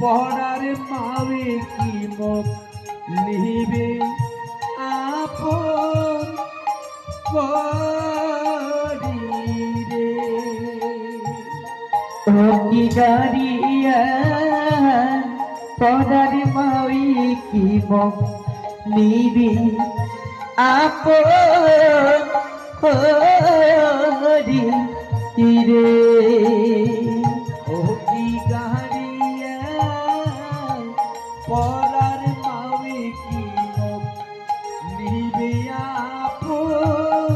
পড়ার মাবে কি মুখ নিবে আপন করি রে। ও কি গারিয়া পড়ার মাবি কি মুখ নিবি আপন করি রে। ও কি গাড়িয়া পড়ার মাবে কি মুখ নিবে আপন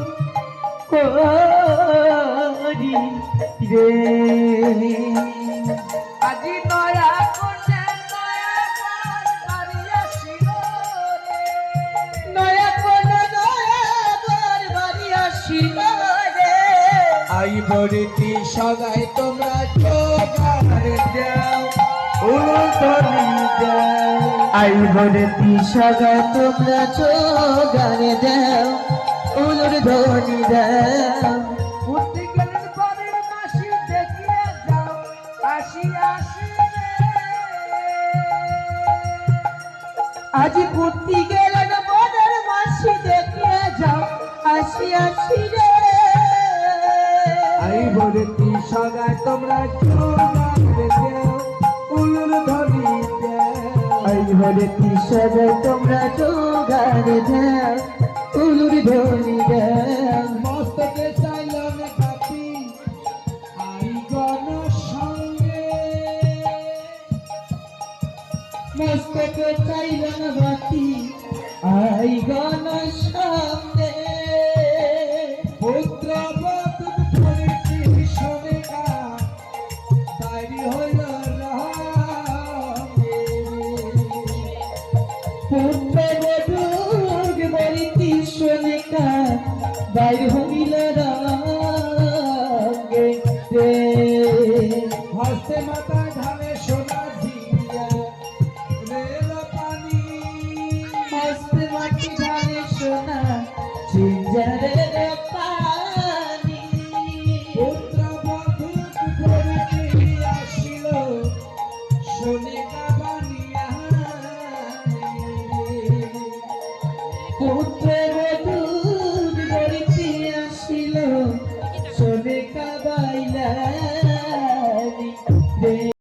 করি রে। আজি নয়া কোনে নয়া ঘর বাড়ি আসিল রে। নয়া কোন নয়া ঘর বাড়ি আসিল রে। আইবরেতি সগাই তোমরা জোগাড় দাও উলুধনি দাও। আইবরেতি সগাই তোমরা জোগাড় দাও উলুর ধ্বনি দাও। বুদ্ধি গেলেন বাড়ির মাসি দেখিয়ে যাও আসি আসি রে। আজ বুদ্ধি গেলেন বনের মাসি দেখিয়ে যাও আসি আসি রে। আইবরেতি সগাই তোমরা জোগাড় দাও উলুধনি দাও। আইবরেতি সগাই তোমরা জোগাড় দাও উলুর ধ্বনি দাও। মস্তকে চাইলাম কাপি আই গণ সঙ্গে। মস্তকে চাইলেন বাতি আই গণ সামনে। পুত্র বতুন ধরিতে শোনে কা তাইরি হইল রহে। পুত্র বধূর বলিতি শোনেকা বাইর হইল রঙ্গে রে। হস্তে মাথা ঢালে